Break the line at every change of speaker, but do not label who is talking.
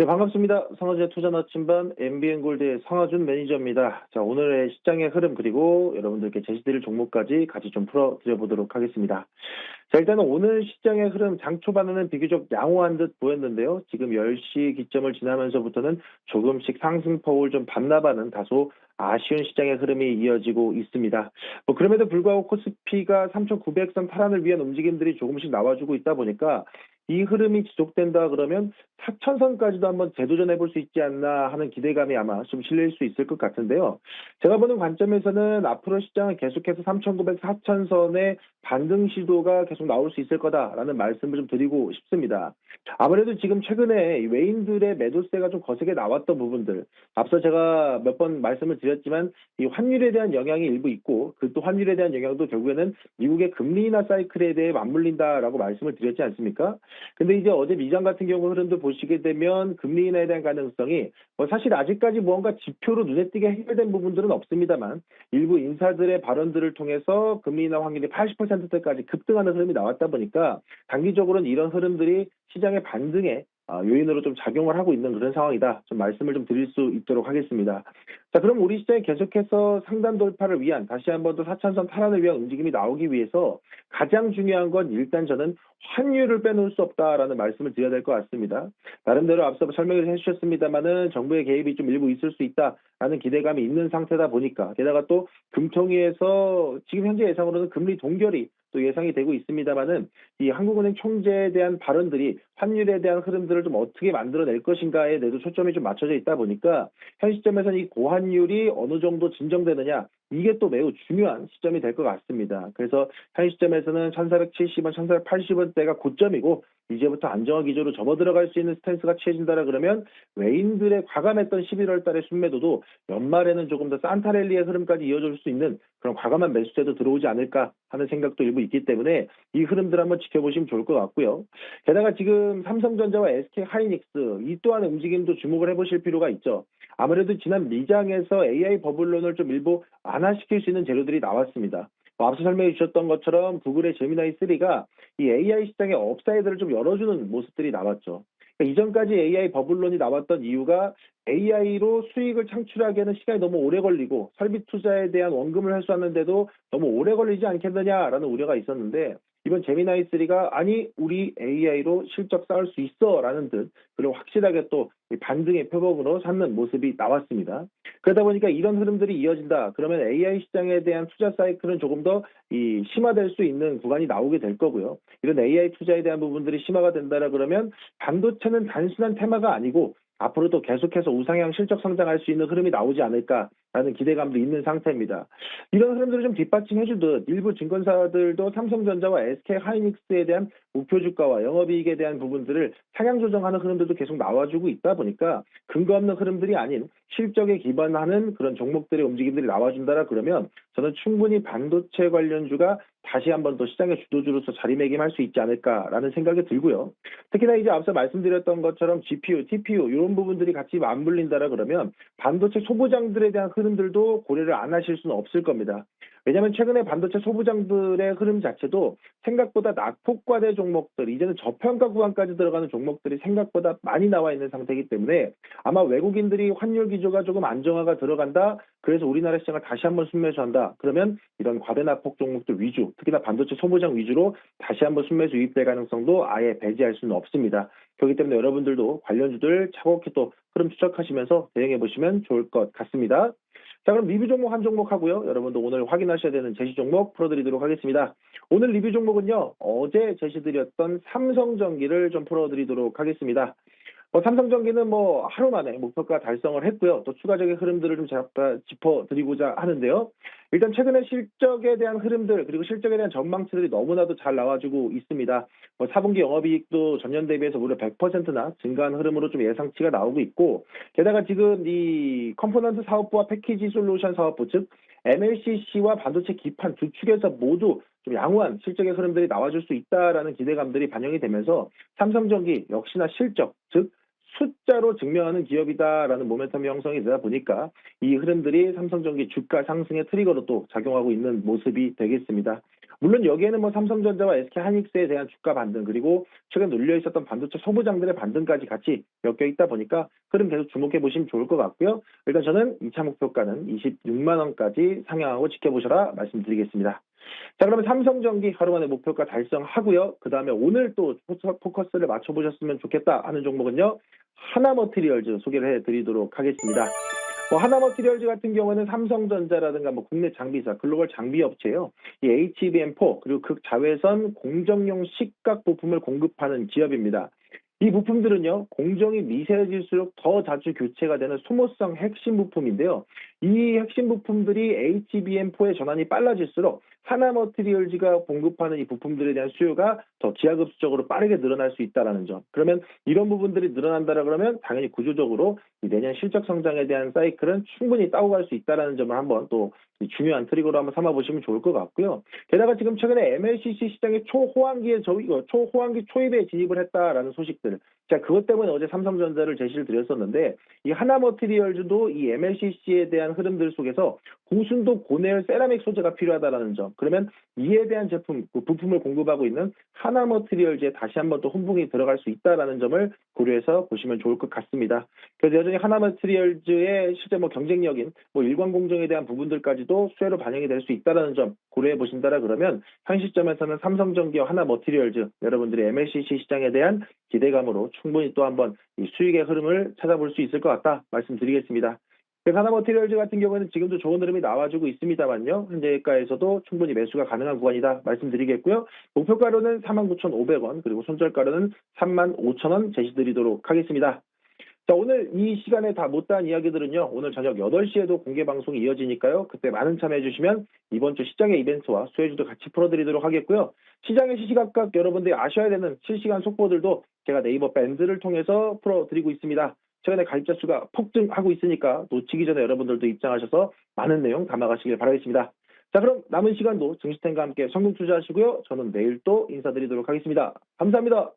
네, 반갑습니다. 성화재 투자 나침반 MBN골드의 성화준 매니저입니다. 자, 오늘의 시장의 흐름 그리고 여러분들께 제시드릴 종목까지 같이 좀 풀어드려 보도록 하겠습니다. 자, 일단은 오늘 시장의 흐름 장 초반에는 비교적 양호한 듯 보였는데요. 지금 10시 기점을 지나면서부터는 조금씩 상승폭을 좀 반납하는 다소 아쉬운 시장의 흐름이 이어지고 있습니다. 그럼에도 불구하고 코스피가 3,900선 탈환을 위한 움직임들이 조금씩 나와주고 있다 보니까 이 흐름이 지속된다 그러면 4천선까지도 한번 재도전해 볼 수 있지 않나 하는 기대감이 아마 좀 실릴 수 있을 것 같은데요. 제가 보는 관점에서는 앞으로 시장은 계속해서 3,900, 4천선의 반등 시도가 계속 나올 수 있을 거다라는 말씀을 좀 드리고 싶습니다. 아무래도 지금 최근에 외인들의 매도세가 좀 거세게 나왔던 부분들, 앞서 제가 몇 번 말씀을 드렸지만 이 환율에 대한 영향이 일부 있고 그 또 환율에 대한 영향도 결국에는 미국의 금리 인하 사이클에 대해 맞물린다라고 말씀을 드렸지 않습니까? 근데 이제 어제 미장 같은 경우 흐름도 보시게 되면 금리 인하에 대한 가능성이 사실 아직까지 무언가 지표로 눈에 띄게 해결된 부분들은 없습니다만 일부 인사들의 발언들을 통해서 금리 인하 확률이 80%대까지 급등하는 흐름이 나왔다 보니까 단기적으로는 이런 흐름들이 시장의 반등에 요인으로 좀 작용을 하고 있는 그런 상황이다. 좀 말씀을 좀 드릴 수 있도록 하겠습니다. 자, 그럼 우리 시장이 계속해서 상단 돌파를 위한 다시 한번 또 4천선 탈환을 위한 움직임이 나오기 위해서 가장 중요한 건 일단 저는 환율을 빼놓을 수 없다라는 말씀을 드려야 될 것 같습니다. 나름대로 앞서 설명을 해주셨습니다만은 정부의 개입이 좀 일부 있을 수 있다라는 기대감이 있는 상태다 보니까 게다가 또 금통위에서 지금 현재 예상으로는 금리 동결이 또 예상이 되고 있습니다만은 이 한국은행 총재에 대한 발언들이 환율에 대한 흐름들을 좀 어떻게 만들어낼 것인가에 대해서 초점이 좀 맞춰져 있다 보니까 현 시점에서는 이 고환율이 어느 정도 진정되느냐 이게 또 매우 중요한 시점이 될 것 같습니다. 그래서 현 시점에서는 1,470원, 1,480원대가 고점이고 이제부터 안정화 기조로 접어들어갈 수 있는 스탠스가 취해진다라 그러면 외인들의 과감했던 11월 달의 순매도도 연말에는 조금 더 산타랠리의 흐름까지 이어질 수 있는 그런 과감한 매수세도 들어오지 않을까 하는 생각도 일부 있기 때문에 이 흐름들 한번 지켜보시면 좋을 것 같고요. 게다가 지금 삼성전자와 SK하이닉스 이 또한 움직임도 주목을 해보실 필요가 있죠. 아무래도 지난 미장에서 AI 버블론을 좀 일부 완화시킬 수 있는 재료들이 나왔습니다. 앞서 설명해 주셨던 것처럼 구글의 제미나이 3가 이 AI 시장의 업사이드를 좀 열어주는 모습들이 나왔죠. 그러니까 이전까지 AI 버블론이 나왔던 이유가 AI로 수익을 창출하기에는 시간이 너무 오래 걸리고 설비 투자에 대한 원금을 회수하는데도 너무 오래 걸리지 않겠느냐라는 우려가 있었는데 이번 제미나이 3가 아니 우리 AI로 실적 쌓을 수 있어라는 듯 그리고 확실하게 또 반등의 표범으로 삼는 모습이 나왔습니다. 그러다 보니까 이런 흐름들이 이어진다. 그러면 AI 시장에 대한 투자 사이클은 조금 더 심화될 수 있는 구간이 나오게 될 거고요. 이런 AI 투자에 대한 부분들이 심화가 된다라 그러면 반도체는 단순한 테마가 아니고 앞으로도 계속해서 우상향 실적 성장할 수 있는 흐름이 나오지 않을까라는 기대감도 있는 상태입니다. 이런 흐름들을 좀 뒷받침해주듯 일부 증권사들도 삼성전자와 SK하이닉스에 대한 목표 주가와 영업이익에 대한 부분들을 상향 조정하는 흐름들도 계속 나와주고 있다 보니까 근거 없는 흐름들이 아닌 실적에 기반하는 그런 종목들의 움직임들이 나와준다라 그러면 저는 충분히 반도체 관련주가 다시 한번 더 시장의 주도주로서 자리매김할 수 있지 않을까라는 생각이 들고요. 특히나 이제 앞서 말씀드렸던 것처럼 GPU, TPU 이런 부분들이 같이 맞물린다라 그러면 반도체 소부장들에 대한 흐름들도 고려를 안 하실 수는 없을 겁니다. 왜냐하면 최근에 반도체 소부장들의 흐름 자체도 생각보다 낙폭과대 종목들, 이제는 저평가 구간까지 들어가는 종목들이 생각보다 많이 나와 있는 상태이기 때문에 아마 외국인들이 환율 기조가 조금 안정화가 들어간다. 그래서 우리나라 시장을 다시 한번 순매수한다. 그러면 이런 과대낙폭 종목들 위주, 특히나 반도체 소부장 위주로 다시 한번 순매수 유입될 가능성도 아예 배제할 수는 없습니다. 그렇기 때문에 여러분들도 관련주들 차곡히 또 흐름 추적하시면서 대응해 보시면 좋을 것 같습니다. 자, 그럼 리뷰 종목 한 종목 하고요. 여러분도 오늘 확인하셔야 되는 제시 종목 풀어드리도록 하겠습니다. 오늘 리뷰 종목은요. 어제 제시드렸던 삼성전기를 좀 풀어드리도록 하겠습니다. 삼성전기는 하루 만에 목표가 달성을 했고요. 또 추가적인 흐름들을 좀 잠깐 짚어드리고자 하는데요. 일단 최근에 실적에 대한 흐름들 그리고 실적에 대한 전망치들이 너무나도 잘 나와주고 있습니다. 4분기 영업이익도 전년 대비해서 무려 100%나 증가한 흐름으로 좀 예상치가 나오고 있고 게다가 지금 이 컴포넌트 사업부와 패키지 솔루션 사업부 즉 MLCC와 반도체 기판 두 축에서 모두 좀 양호한 실적의 흐름들이 나와줄 수 있다라는 기대감들이 반영이 되면서 삼성전기 역시나 실적 즉 숫자로 증명하는 기업이다라는 모멘텀 형성이 되다 보니까 이 흐름들이 삼성전기 주가 상승의 트리거로 또 작용하고 있는 모습이 되겠습니다. 물론 여기에는 뭐 삼성전자와 SK하이닉스에 대한 주가 반등 그리고 최근 눌려 있었던 반도체 소부장들의 반등까지 같이 엮여 있다 보니까 흐름 계속 주목해 보시면 좋을 것 같고요. 일단 저는 2차 목표가는 26만 원까지 상향하고 지켜보셔라 말씀드리겠습니다. 자, 그러면 삼성전기 하루 만에 목표가 달성하고요. 그 다음에 오늘 또 포커스를 맞춰보셨으면 좋겠다 하는 종목은요. 하나머티리얼즈 소개를 해드리도록 하겠습니다. 하나머티리얼즈 같은 경우는 삼성전자라든가 뭐 국내 장비사, 글로벌 장비 업체요. 이 HBM4 그리고 극자외선 공정용 식각 부품을 공급하는 기업입니다. 이 부품들은요, 공정이 미세해질수록 더 자주 교체가 되는 소모성 핵심 부품인데요. 이 핵심 부품들이 HBM4의 전환이 빨라질수록 하나머티리얼즈가 공급하는 이 부품들에 대한 수요가 더 기하급수적으로 빠르게 늘어날 수 있다는 점. 그러면 이런 부분들이 늘어난다라 그러면 당연히 구조적으로 내년 실적 성장에 대한 사이클은 충분히 따고 갈 수 있다는 점을 한번 또 중요한 트리거로 한번 삼아보시면 좋을 것 같고요. 게다가 지금 최근에 MLCC 시장에 초호황기 초입에 진입을 했다라는 소식들. 자, 그것 때문에 어제 삼성전자를 제시를 드렸었는데 이 하나머티리얼즈도 이 MLCC에 대한 흐름들 속에서 고순도 고내열 세라믹 소재가 필요하다라는 점. 그러면 이에 대한 제품, 그 부품을 공급하고 있는 하나머티리얼즈에 다시 한번 또 혼봉이 들어갈 수 있다라는 점을 고려해서 보시면 좋을 것 같습니다. 그래서 여전히 하나머티리얼즈의 실제 뭐 경쟁력인 뭐 일광공정에 대한 부분들까지도 수혜로 반영이 될 수 있다라는 점 고려해 보신다라 그러면 현 시점에서는 삼성전기와 하나머티리얼즈 여러분들의 MLCC 시장에 대한 기대감으로 충분히 또 한번 이 수익의 흐름을 찾아볼 수 있을 것 같다 말씀드리겠습니다. 하나머티리얼즈 같은 경우에는 지금도 좋은 흐름이 나와주고 있습니다만요. 현재가에서도 충분히 매수가 가능한 구간이다 말씀드리겠고요. 목표가로는 49,500원 그리고 손절가로는 35,000원 제시드리도록 하겠습니다. 자, 오늘 이 시간에 다 못다한 이야기들은요. 오늘 저녁 8시에도 공개 방송이 이어지니까요. 그때 많은 참여해 주시면 이번 주 시장의 이벤트와 수혜주도 같이 풀어드리도록 하겠고요. 시장의 시시각각 여러분들이 아셔야 되는 실시간 속보들도 제가 네이버 밴드를 통해서 풀어드리고 있습니다. 최근에 가입자 수가 폭증하고 있으니까 놓치기 전에 여러분들도 입장하셔서 많은 내용 담아가시길 바라겠습니다. 자, 그럼 남은 시간도 증시템과 함께 성공 투자하시고요. 저는 내일 또 인사드리도록 하겠습니다. 감사합니다.